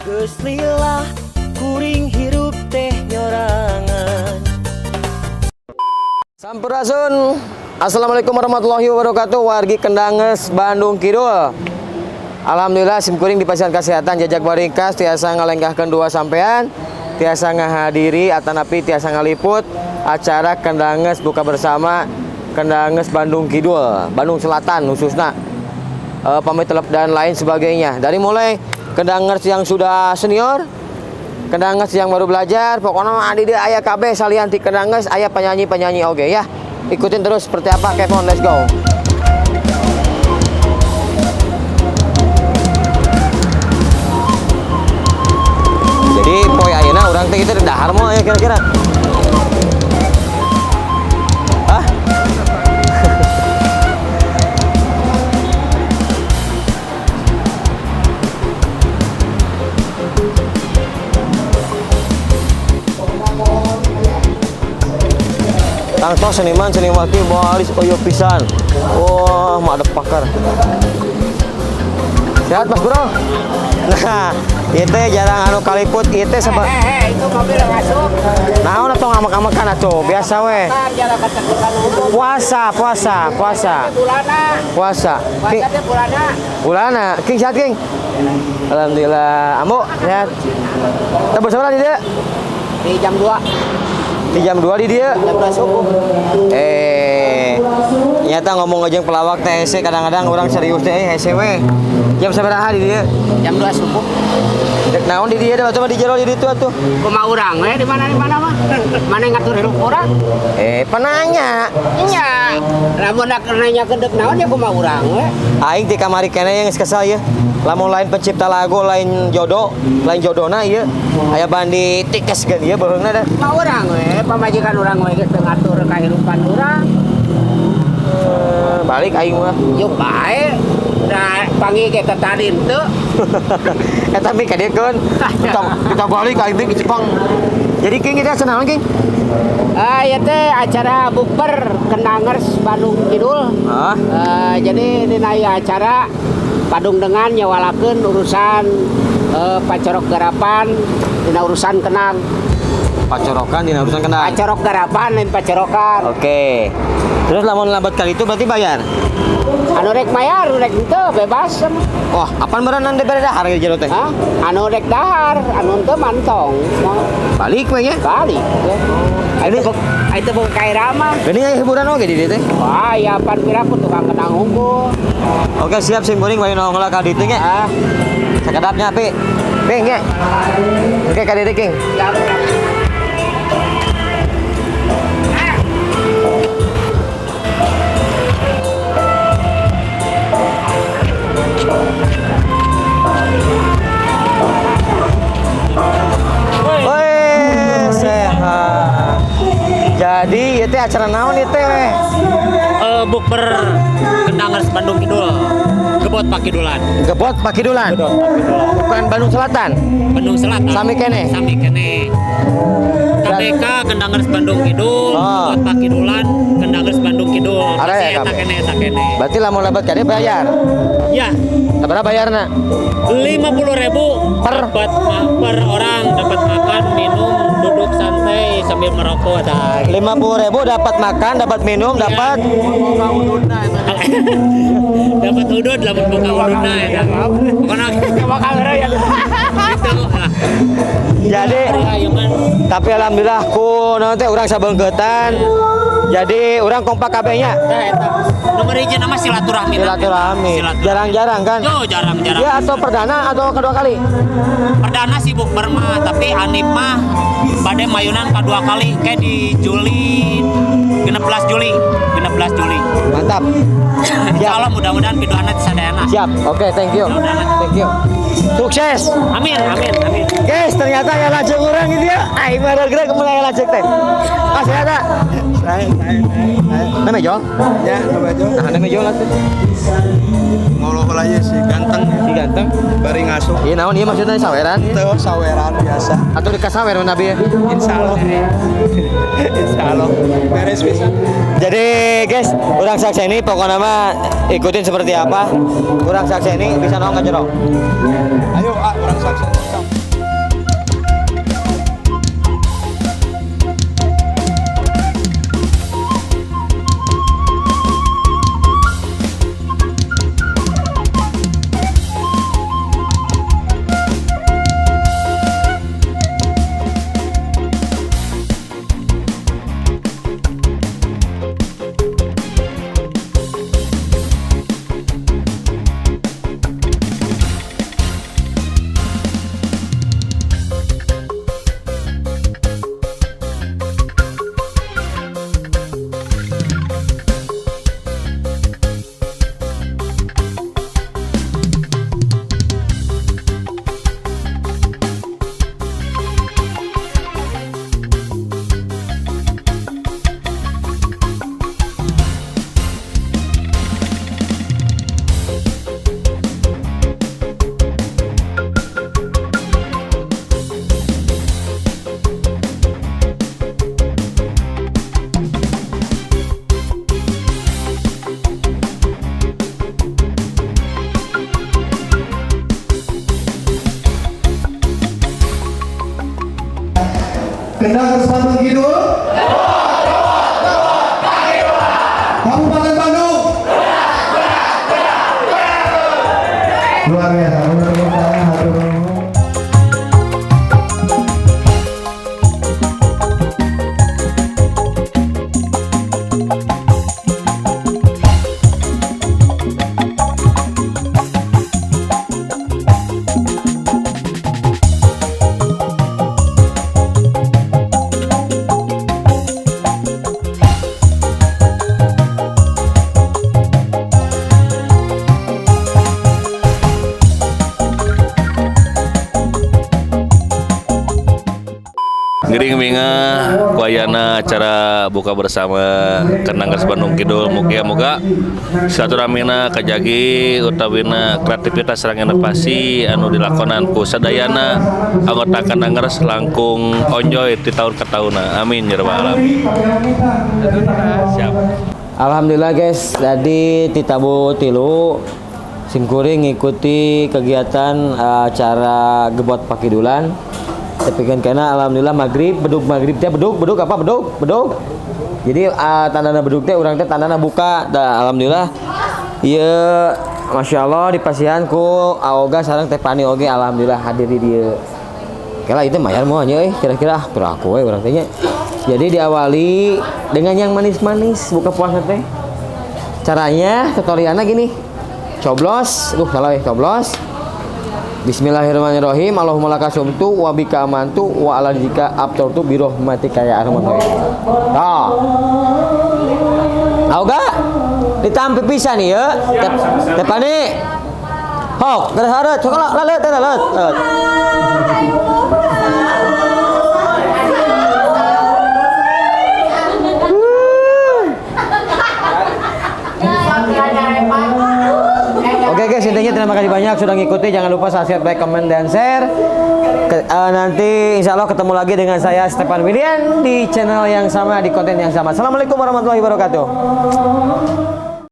Geus lila kuring hirup teh nyorangan. Sampurasun. Assalamualaikum warahmatullahi wabarakatuh. Wargi Kendanges Bandung Kidul. Alhamdulillah sim kuring dipasihan kesehatan jajak baringkas tiasa ngalenggahkeun dua sampean, tiasa ngahadiri atanapi tiasa ngaliput acara Kendanges buka bersama Kendanges Bandung Kidul, Bandung Selatan khususnya. Pamit telep dan lain sebagainya. Dari mulai Kendanges yang sudah senior, Kendanges yang baru belajar, pokoknya adi dia aya KB salian ti Kendanges, aya penyanyi-penyanyi oge ya. Ikutin terus seperti apa, Kevon, let's go. Jadi poe ayeuna urang teh kitu dahar moal ya kira-kira. Hah? Tangto seniman seniwati baris oyo pisan. Wah, mah ada pakar. Sehat Mas Bro? Nah, itu jarang anu kaliput itu sebab itu mobil masuk. naon atuh ngamak-amakan atuh biasa we. Puasa. Bulana. King sehat King? Alhamdulillah. Ambo sehat. Tebus saudara di dia? Di jam 2. Di jam 2 di dia? Jam 2 subuh. Nyata ngomong ngejeng pelawak teh hese kadang-kadang orang serius teh hese we. Jam sabaraha di dia? Jam 2 subuh. Dek naon di dia dah coba di jero di ditu atuh. Kumaha urang we di mana mah. Mana ngatur hirup urang? Penanya. Nya. Lamun dak nanya kedek naon ya kumaha urang we? Aing ti kamari keneh yang geus kesal ye. Lamun lain pencipta lagu, lain jodona ieu. Aya bandi tikes geun ieu beheungna da. Kumaha urang we? Pamajikan urang we geus ngatur kahirupan urang. Balik aing mah. Yo bae. Da panggil kita tadi teu. Eta mi ka dieu keun. Kita balik aing teh ke Jepang. Jadi King kita senang King. Ya teh acara bukber Kendanges Bandung Kidul. Jadi dina ieu acara padung dengan nyawalakeun urusan pacorok garapan dina urusan kenang. Pacorokan dina urusan kenal. Pacorok garapan lain pacorokan. Oke. Terus lamun lambat kali itu berarti bayar. Anu rek bayar, rek teu bebas. Wah, apaan berenang deh beda harga jero teh? Hah? Anu rek dahar, anu teu mantong. Balik we nya. Balik. Itu bukan kairama. Ini aya hiburan oge di dieu teh. Wah, ya pan piraku tukang kenang unggul. Oke, siap sim kuring bae nongol ka ditu nya. Sakedapnya Pi. Ping nya. Oke, ka dieu King. Sehat. Jadi itu acara naon itu we? Bukber Kendanges Bandung Kidul. Gebot Pakidulan. Gebot Pakidulan. Bukan Bandung Selatan. Bandung Selatan. Sami kene. KBK Kendanges Bandung Kidul. Gebot Pakidulan Kendanges Bandung Kidul. Ada ya eta kene. Berarti lamun lambat kade bayar. Ya. Berapa bayarna? 50.000 per orang, dapat makan, minum, duduk santai sambil merokok. 50.000 dapat makan, dapat minum, dapat dapat udud, dapat buka ududna ya. Pokoknya bakal ya. Gitu. Jadi tapi alhamdulillah ku naon teh urang sabeungkeutan. Jadi orang kompak kabehnya. Nomor hiji nama silaturahmi. Jarang-jarang kan? Yo, jarang. Ya atau perdana atau kedua kali? Perdana sih bukber mah, tapi Anip mah bade mayunan kedua kali kayak di Juli 16 Juli. Mantap. Insyaallah mudah-mudahan videoana sadayana. Siap. Oke, thank you. Sukses. Amin. Guys, ternyata yang lajeng orang ini ya. Aing mah gerak mulai lajeng teh. Sehat tak? Nama Jo? Ya, nama Jo. Nah, nama Jo lah tuh. Ngolok aja si ganteng. Bari ngasuh. Iya, naon ieu maksudnya saweran? Itu saweran biasa. Atau di kasawer Nabi ya? Insyaallah. Beres bisa. Jadi guys, urang sakseni pokoknya mah ikutin seperti apa. Urang sakseni bisa naon ka jero. Ayo, orang saksi. Kendangas Bandung Kidul. Kabupaten Bandung. Luar biasa. Mudah-mudahan hatur nuhun. Gering minga kuayana acara buka bersama Kendangas Bandung Kidul muga-muga silaturahmina kajagi utawina kreativitas sareng inovasi anu dilakonan ku sadayana anggota Kendangas langkung onjoy ti taun ka taunna. Amin ya rabbal alamin. Siap. Alhamdulillah guys, tadi di Tabu Tilu Simkuring ngikuti kegiatan acara gebot pakidulan. Tapi kan karena alhamdulillah maghrib teh beduk apa beduk. Jadi tandana beduk teh urang teh tandana buka. Da alhamdulillah ieu masyaallah dipasihan ku Aoga sareng Teh Pani oge alhamdulillah hadir di dieu. Kala itu mayar moal nya kira-kira tur aku we urang teh nya. Jadi diawali dengan yang manis-manis buka puasa teh. Caranya tutorialnya gini. Coblos, salah coblos. Bismillahirrahmanirrahim. Allahumma laka sumtu wa bika amantu wa ala jika abtartu bi rahmatika ya arhamar rahimin. Tah. Aoga ditampi pisan ieu. Teh Pani. Hok, geus hareut, sok lalet. Oke guys, intinya terima kasih banyak sudah ngikuti. Jangan lupa subscribe, like, comment, dan share. Nanti insya Allah ketemu lagi dengan saya Stefan William di channel yang sama, di konten yang sama. Assalamualaikum warahmatullahi wabarakatuh.